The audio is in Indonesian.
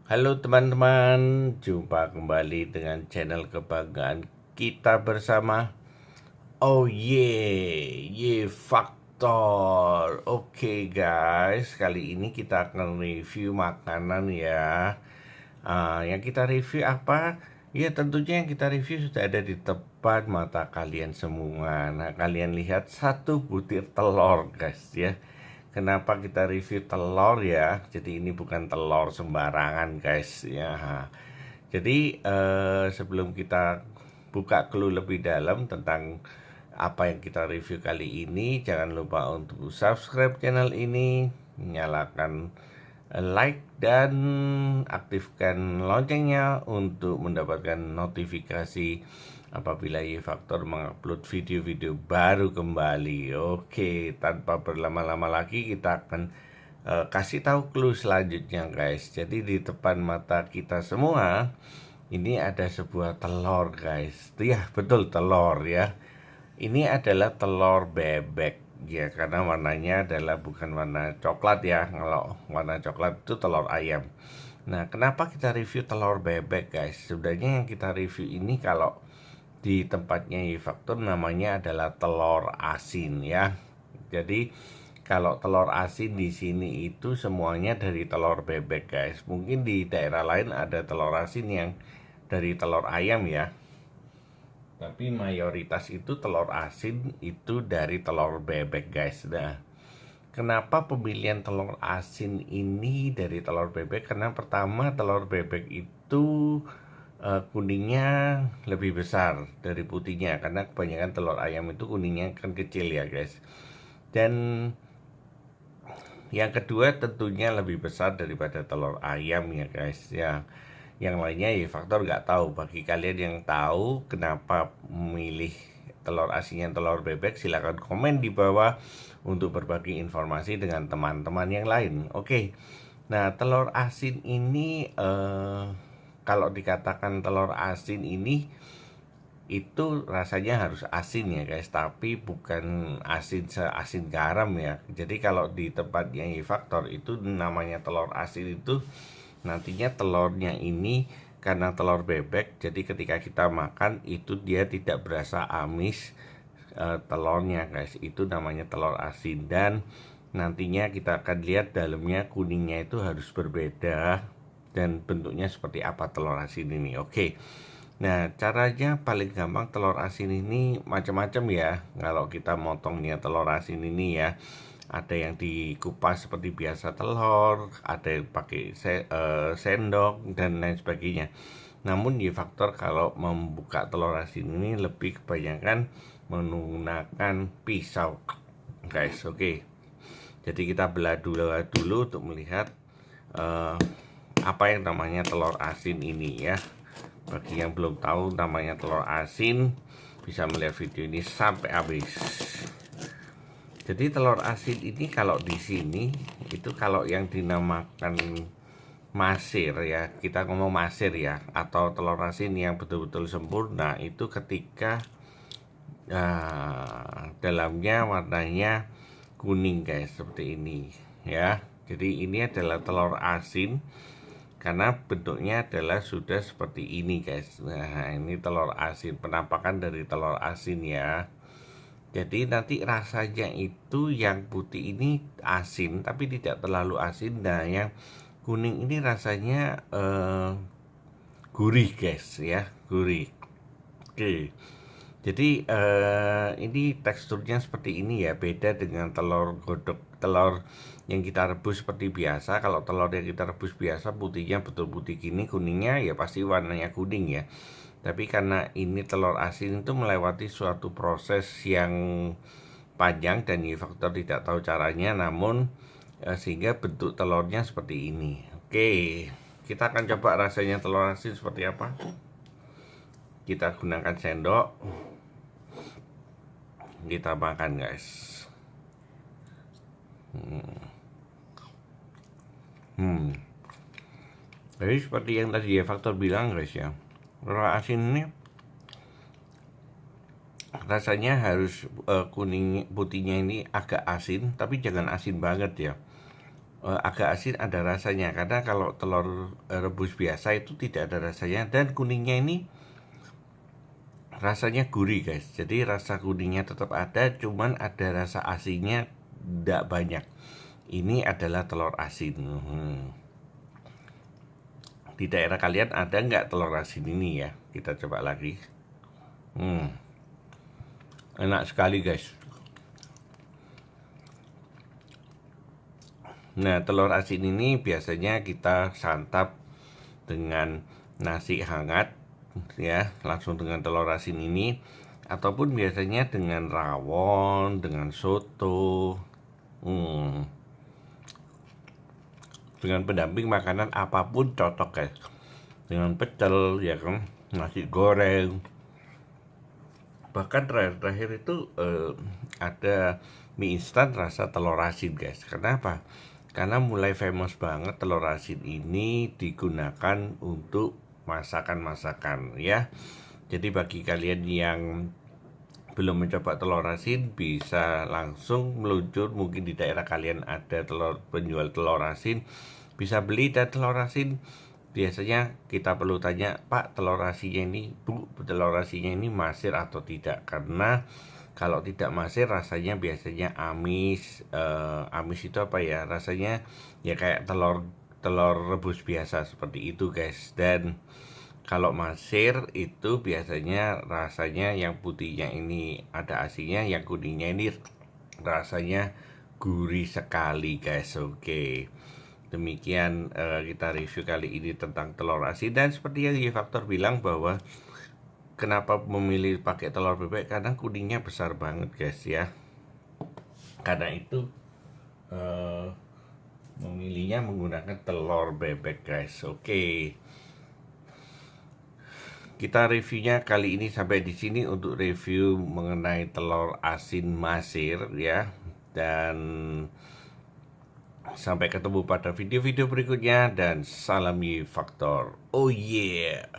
Halo teman-teman, jumpa kembali dengan channel kebanggaan kita bersama. Oh Faktor. Oke guys, kali ini kita akan review makanan ya. Yang kita review apa? Ya tentunya yang kita review sudah ada di depan mata kalian semua. Nah kalian lihat satu butir telur guys ya. Kenapa kita review telur ya? Jadi ini bukan telur sembarangan guys ya. Jadi sebelum kita buka clue lebih dalam tentang apa yang kita review kali ini, jangan lupa untuk subscribe channel ini, nyalakan like dan aktifkan loncengnya untuk mendapatkan notifikasi apabila Y-Faktor mengupload video-video baru kembali. Oke, tanpa berlama-lama lagi kita akan kasih tahu clue selanjutnya guys. Jadi di depan mata kita semua ini ada sebuah telur guys. Ya betul, telur ya. Ini adalah telur bebek ya, karena warnanya adalah bukan warna coklat ya. Kalau warna coklat itu telur ayam. Nah, kenapa kita review telur bebek guys? Sebenarnya yang kita review ini kalau di tempatnya Y-Faktor namanya adalah telur asin ya. Jadi kalau telur asin di sini itu semuanya dari telur bebek guys. Mungkin di daerah lain ada telur asin yang dari telur ayam ya. Tapi mayoritas itu telur asin itu dari telur bebek guys. Nah, kenapa pemilihan telur asin ini dari telur bebek? Karena pertama telur bebek itu kuningnya lebih besar dari putihnya. Karena kebanyakan telur ayam itu kuningnya kan kecil ya guys. Dan yang kedua tentunya lebih besar daripada telur ayam ya guys ya. Yang lainnya ya faktor nggak tahu. Bagi kalian yang tahu kenapa memilih telur asinnya telur bebek, silahkan komen di bawah untuk berbagi informasi dengan teman-teman yang lain. Oke, nah telur asin ini kalau dikatakan telur asin ini itu rasanya harus asin ya guys, tapi bukan asin seasin garam ya. Jadi kalau di tempatnya Y-Faktor itu namanya telur asin itu nantinya telurnya ini karena telur bebek, jadi ketika kita makan itu dia tidak berasa amis. Telurnya guys itu namanya telur asin, dan nantinya kita akan lihat dalamnya kuningnya itu harus berbeda dan bentuknya seperti apa telur asin ini. Oke. Nah, caranya paling gampang telur asin ini macam-macam ya. Kalau kita motongnya telur asin ini ya, ada yang dikupas seperti biasa telur, ada yang pakai sendok dan lain sebagainya. Namun di faktor kalau membuka telur asin ini lebih kebanyakan menggunakan pisau, guys. Oke. Jadi kita belah dulu untuk melihat apa yang namanya telur asin ini ya. Bagi yang belum tahu namanya telur asin, bisa melihat video ini sampai habis. Jadi telur asin ini kalau di sini itu kalau yang dinamakan masir ya, kita ngomong masir ya, atau telur asin yang betul-betul sempurna itu ketika dalamnya warnanya kuning guys, seperti ini ya. Jadi ini adalah telur asin karena bentuknya adalah sudah seperti ini guys. Nah ini telur asin, penampakan dari telur asin ya. Jadi nanti rasanya itu yang putih ini asin tapi tidak terlalu asin. Nah yang kuning ini rasanya gurih guys ya, gurih. Oke. Jadi ini teksturnya seperti ini ya, beda dengan telur godok, telur yang kita rebus seperti biasa. Kalau telur yang kita rebus biasa putihnya betul putih gini, kuningnya ya pasti warnanya kuning ya. Tapi karena ini telur asin itu melewati suatu proses yang panjang dan Y-Faktor tidak tahu caranya, namun sehingga bentuk telurnya seperti ini. Oke, kita akan coba rasanya telur asin seperti apa. Kita gunakan sendok, kita makan guys. Jadi seperti yang tadi Y-Faktor bilang guys ya, telur asin ini rasanya harus kuning putihnya ini agak asin, tapi jangan asin banget ya. agak asin ada rasanya, karena kalau telur rebus biasa itu tidak ada rasanya, dan kuningnya ini rasanya gurih guys. Jadi rasa kuningnya tetap ada, cuman ada rasa asinnya tidak banyak. Ini adalah telur asin. Di daerah kalian ada nggak telur asin ini ya? Kita coba lagi. Enak sekali guys. Nah, telur asin ini biasanya kita santap dengan nasi hangat ya, langsung dengan telur asin ini, ataupun biasanya dengan rawon, dengan soto. Dengan pendamping makanan apapun cocok guys. Dengan pecel ya kan, nasi goreng. Bahkan terakhir itu ada mie instan rasa telur asin guys. Kenapa? Karena mulai famous banget telur asin ini digunakan untuk masakan-masakan ya. Jadi bagi kalian yang belum mencoba telur asin, bisa langsung meluncur. Mungkin di daerah kalian ada penjual telur asin, bisa beli. Dan telur asin biasanya kita perlu tanya, Pak, telur asinnya ini, Bu, telur asinnya ini masir atau tidak? Karena kalau tidak masir rasanya biasanya amis. Amis itu apa ya, rasanya ya kayak telur rebus biasa seperti itu guys. Dan kalau masir itu biasanya rasanya yang putihnya ini ada asinnya, yang kuningnya ini rasanya gurih sekali guys. Oke, demikian kita review kali ini tentang telur asin. Dan seperti yang Y-Factor bilang, bahwa kenapa memilih pakai telur bebek, karena kuningnya besar banget guys ya. Karena itu memilihnya menggunakan telur bebek guys. Oke. Kita reviewnya kali ini sampai di sini untuk review mengenai telur asin masir ya. Dan sampai ketemu pada video-video berikutnya, dan salam Y-Factor. Oh yeah.